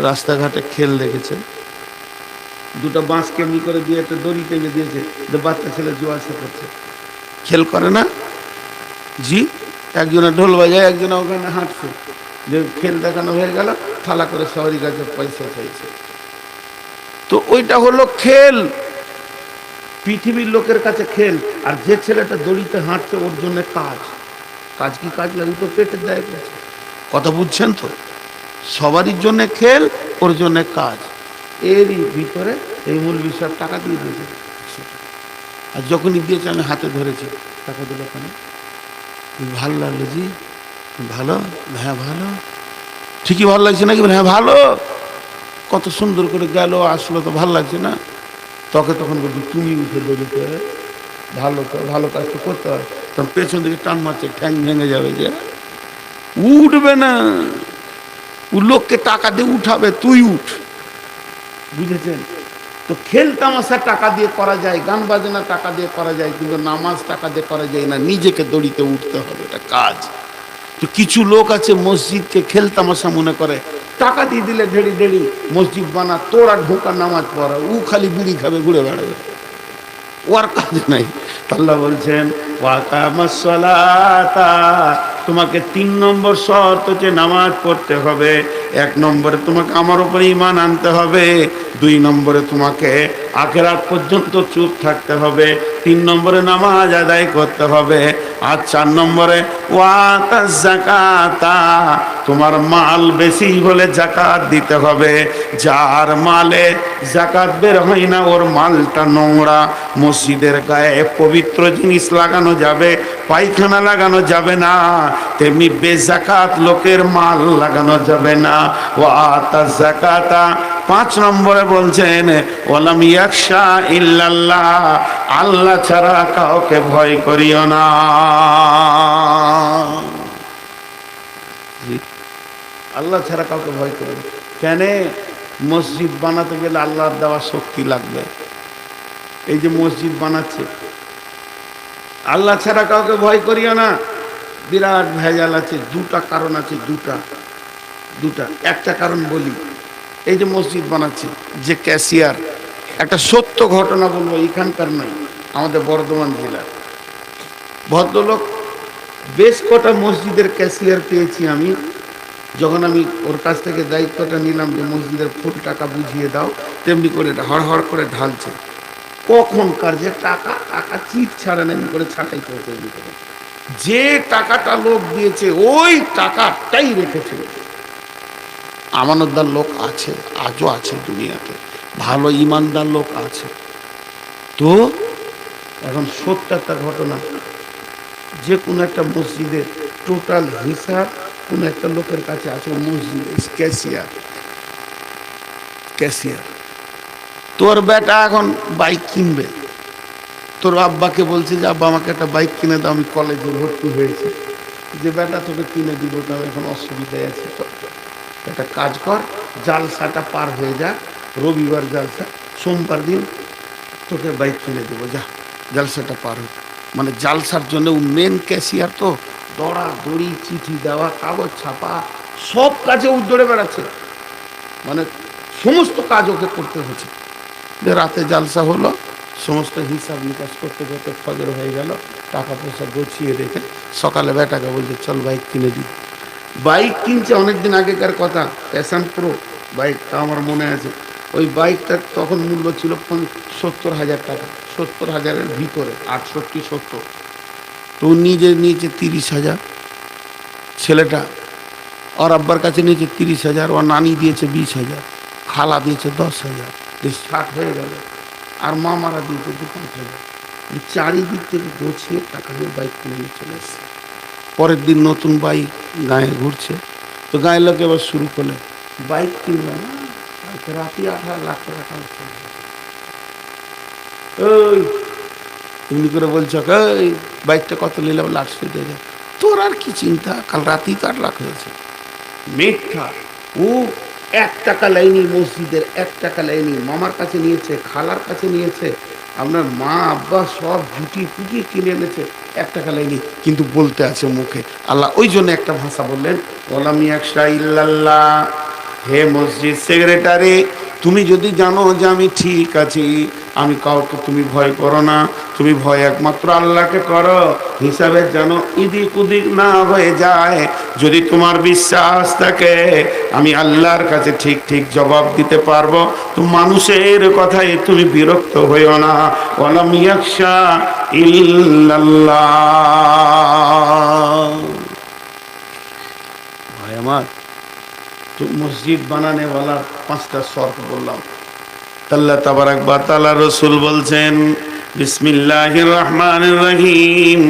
রাস্তাঘাটে খেল দেখেছেন, দুটো বাঁশ কেমনি করে দিয়ে একটা দড়ি টেনে দিয়েছে, যে বাচ্চা ছেলে জোয়া শেখাচ্ছে, খেল করে না? জি, একজনে ঢোল বাজায়, একজনে ওখানে হাঁটছে, যে খেল দেখানো হয়ে গেল, থালা করে শহরের কাছে পয়সা চাইছে। তো ওইটা হলো খেল, পৃথিবীর লোকের কাছে খেল। আর যে ছেলেটা দড়িতে হাঁটছে, ওর জন্য কাজ। কাজ কি কাজ লাগে? তো পেটের দায় করছে। কথা বুঝছেন তো? সবারই জন্য খেল, ওর জন্য কাজ। এরই ভিতরে এই মূল বিষয় টাকা দিয়ে দিয়েছে। আর যখনই দিয়েছে, আমি হাতে ধরেছি, টাকা দিল কেন? ভালো লাগলো জি, ভালো, হ্যাঁ ভালো, ঠিকই ভালো লাগছে নাকি? হ্যাঁ ভালো। কত সুন্দর করে গেল, আসলো, তো ভালো লাগছে না? তখন বলছি, তুমি উঠে দড়িতে, ভালো তো, ভালো কাজ তো করতে হয়। তখন পেছন দিকে টান মারছে, ঠ্যাং ভেঙে যাবে, যে উঠবে না। ও লোককে টাকা দিয়ে উঠাবে, তুই উঠ। বুঝেছেন তো? খেল তামাশা টাকা দিয়ে করা যায়, গান বাজনা টাকা দিয়ে করা যায়, কিন্তু নামাজ টাকা দিয়ে করা যায় না। নিজেকে দড়িতে উঠতে হবে, এটা কাজ। তো কিছু লোক আছে মসজিদকে খেল তামাশা মনে করে, টাকা দিয়ে দিলে ঢেড়ি ঢেড়ি মসজিদ বানা, তোর আর ঢোকার নামাজ পড়া, ও খালি বিড়ি খাবে, ঘুরে বেড়াবে, ওর কাজ নাই। আল্লাহ বলছেন, ওয়াকামাস সালাতা, তোমাকে 3 নম্বর শর্ত হচ্ছে নামাজ পড়তে হবে। 1 নম্বরে তোমাকে আমার উপরে ঈমান আনতে হবে, 2 নম্বরে তোমাকে আখিরাত পর্যন্ত চুপ থাকতে হবে, 3 নম্বরে নামাজ আদায় করতে হবে, আর 4 নম্বরে ওয়াতাজ যাকাতা, তোমার মাল বেশি হলে যাকাত দিতে হবে। যার মালে যাকাত বের হয় না ওর মালটা নোংরা। মসজিদের গায়ে পবিত্র জিনিস লাগানো যাবে, পায়খানা লাগানো যাবে না, তেমনি বেজাকাত লোকের মাল লাগানো যাবে না। ওয়াতাজ যাকাতা 5 নম্বরে বলছেন ওয়ালাম ইয়াখশা ইল্লাল্লাহ, আল্লাহ ছাড়া কাউকে ভয় করিও না। আল্লাহ ছাড়া কাউকে ভয় করিও না। কেন? মসজিদ বানাতে গেলে আল্লাহর দেওয়া শক্তি লাগবে। এই যে মসজিদ বানাচ্ছে, আল্লাহ ছাড়া কাউকে ভয় করিও না, বিরাট ভেজাল আছে। 2টা কারণ আছে, দুটা। একটা কারণ বলি, এই যে মসজিদ বানাচ্ছে যে ক্যাশিয়ার, একটা সত্য ঘটনা বলবো, এখানকার নয়, আমাদের বর্ধমান জেলার ভদ্রলোক, বেশ কটা মসজিদের ক্যাশিয়ার পেয়েছি আমি। যখন আমি ওর কাছ থেকে দায়িত্বটা নিলাম যে মসজিদের ফুল টাকা বুঝিয়ে দাও, তেমনি করে হড় করে ঢালছে। কখনকার যে টাকা চিট ছাড়া নেমনি করে ছাটাই করেছে। যে টাকাটা লোক দিয়েছে ওই টাকাটাই রেখেছে। আমানতদার লোক আছে, আজও আছে দুনিয়াতে, ভালো ইমানদার লোক আছে। তো এখন সত্য একটা ঘটনা, যে কোনো একটা মসজিদের টোটাল হিসাব কোন একটা লোকের কাছে আছে, মসজিদের ক্যাশিয়ার। তোর বেটা এখন বাইক কিনবে, তোর আব্বাকে বলছে যে আব্বা আমাকে একটা বাইক কিনে দাও, আমি কলেজে ভর্তি হয়েছি। যে বেটা তোকে কিনে দিব না, এখন অসুবিধায় আছে, একটা কাজ কর, জালসাটা পার হয়ে যা, রবিবার জালসা, সোমবার দিন তোকে বাইক কিনে দেবো, যা জালসাটা পার হয়ে। মানে জালসার জন্য ও মেন ক্যাশিয়ার, তো দৌড়াদৌড়ি, চিঠি দেওয়া, কাগজ ছাপা, সব কাজে ও দৌড়ে বেড়াচ্ছে। মানে সমস্ত কাজ ওকে করতে হচ্ছে। যে রাতে জালসা হলো, সমস্ত হিসাব নিকাশ করতে করতে ফজর হয়ে গেল, টাকা পয়সা গুছিয়ে রেখে সকালে বেটাকে বলছে চল বাইক কিনে দিই। বাইক কিনছে অনেকদিন আগেকার কথা, প্যাশন প্রো বাইকটা আমার মনে আছে। ওই বাইকটার তখন মূল্য ছিল 70,000 টাকা, 70,000-এর ভিতরে, 68-70। তো নিজে নিয়েছে 30,000, ছেলেটা ওর আব্বার কাছে নিয়েছে 30,000, ওর নানি দিয়েছে 20,000, খালা দিয়েছে 10,000, 60 হয়ে গেল। আর মামারা দিয়েছে 2-5,000। চারিদিক থেকে গোছিয়ে টাকা নিয়ে বাইক কিনে নিয়ে চলে এসছে। পরের দিন নতুন বাইক গায়ে ঘুরছে, তো গায়ের লোক এবার শুরু করলে বাইক কিনবে না, রাতে 18 লাখ টাকা খরচ। ওই এমনি করে বলছো ওই বাইকটা কত নিলে? 8 লাখ হয়ে যায়। তোর আর কি চিন্তা, কাল রাতেই তো 8 লাখ হয়েছে। মিথ্যা। ও 1 টাকা লাইনি, মসজিদের 1 টাকা লাইনি, মামার কাছে নিয়েছে, খালার কাছে নিয়েছে, আপনার মা আব্বা সব জুটি পুটি কিনে এনেছে, 1 টাকা লাইনি, কিন্তু বলতে আছে মুখে আল্লাহ। ওই জন্য একটা ভাষা বললেন ওয়ালাম ইয়াখশা ইল্লাল্লাহ। হে মসজিদ সেক্রেটারি, তুমি যদি জানো যে আমি ঠিক আছি, আমি কাউকে তুমি ভয় করো না, তুমি ভয় একমাত্র আল্লাহকে করো। হিসাবে যেন ইদিক উদিক না হয়ে যায়। যদি তোমার বিশ্বাস থাকে আমি আল্লাহর কাছে ঠিক ঠিক জবাব দিতে পারবো, তো মানুষের কথায় তুমি বিরক্ত হইও না। ওয়ালাম ইয়াখশা ইল্লাল্লাহ। ভাই আমার, তো মসজিদ বানানে ওয়ালা 5টা শর্ত বললাম। আল্লাহ তাবারাক ওয়া তাআলা রাসূল বলছেন বিসমিল্লাহির রহমানির রহিম,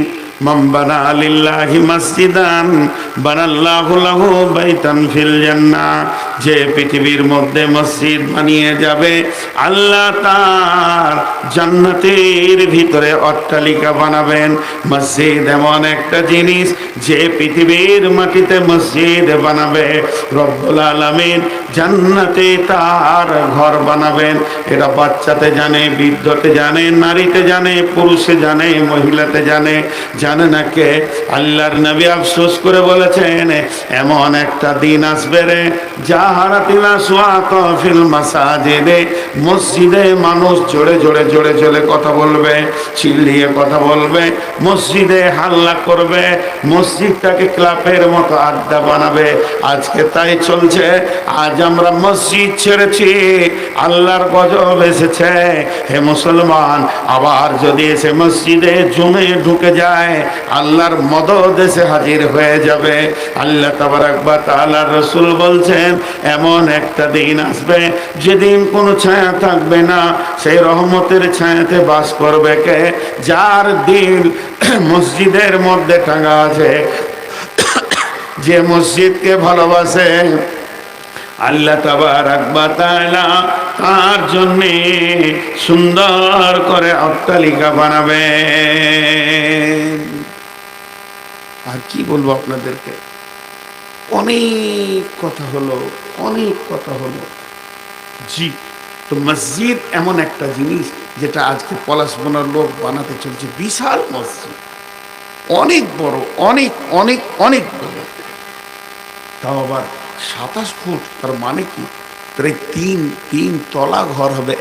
মান বানা লিল্লাহি মসজিদান বানাল্লাহু লাহু বাইতান ফিল জান্নাহ। যে পৃথিবীর মধ্যে মসজিদ বানিয়ে যাবে, আল্লাহ তার জান্নাতের ভিতরে অট্টালিকা বানাবেন। মসজিদ এমন একটা জিনিস, যে পৃথিবীর মাটিতে মসজিদ বানাবে, রব্বুল আলামিন জান্নাতে তার ঘর বানাবেন। এটা বাচ্চাতে জানে, বৃদ্ধতে জানে, নারীতে জানে, পুরুষে জানে, মহিলাতে জানে। জানে না কে? আল্লাহর নবী আফসোস করে বলেছেন, এমন একটা দিন আসবে রে জাহারাতিল আসওয়াত ফিল মাসাজিদে, মসজিদে মানুষ জোরে জোরে জোরে জোরে কথা বলবে, চিল্লিয়ে কথা বলবে, মসজিদে হাল্লা করবে, মসজিদটাকে ক্লাবের মতো আড্ডা বানাবে। আজকে তাই চলছে। আজ আমরা মসজিদ ছেড়েছি, আল্লাহর গজব এসেছে। হে মুসলমান, আবার যদি এসে মসজিদে জমে ঢুকে যায়, আল্লাহর মদদ এসে হাজির হয়ে যাবে। আল্লাহ তাবারক ওয়া তাআলার রাসূল বলছেন, এমন একটা দিন আসবে যেদিন কোনো ছায়া থাকবে না। সেই রহমতের ছায়াতে বাস করবে কে? যার দিল মসজিদের মধ্যে টাঙা আছে, যে মসজিদকে ভালোবাসে, আল্লাহ তাবারক ওয়া তাআলা তার জন্য সুন্দর করে অট্টালিকা বানাবে। আর কি বলবো আপনাদেরকে, অনেক কথা হলো, অনেক কথা হলো। জি, তো মসজিদ এমন একটা জিনিস যেটা আজকে পলাশবনার লোক বানাতে চলছে, বিশাল মসজিদ, অনেক বড়, অনেক অনেক অনেক বড়, তাও আবার 27 ফুট। তার মানে কি, প্রায় তিন তলা ঘর হবে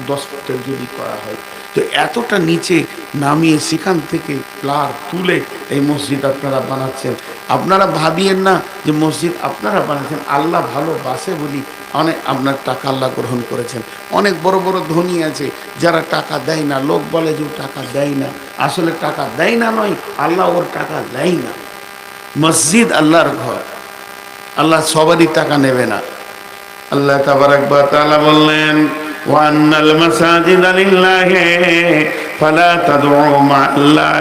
10 ফুটের যদি করা হয়। তো এতটা নিচে নামিয়ে সেখান থেকে প্লার তুলে এই মসজিদ আপনারা বানাচ্ছেন। আপনারা ভাবিয়েন না যে মসজিদ আপনারা বানাচ্ছেন, আল্লাহ ভালোবাসে বলি অনেক আপনার টাকা আল্লাহ গ্রহণ করেছেন। অনেক বড় বড় ধনী আছে যারা টাকা দেয় না, লোক বলে যে টাকা দেয় না, আসলে টাকা দেয় না নয়, আল্লাহ ওর টাকা দেয় না। মসজিদ আল্লাহর ঘর, আল্লাহ সবারই টাকা নেবে না। আল্লাহ তাবারক ওয়া তাআলা বললেন, ওয়া আন্নাল মাসাজিদা লিল্লাহি ফালা তাদউ মা আল্লাহ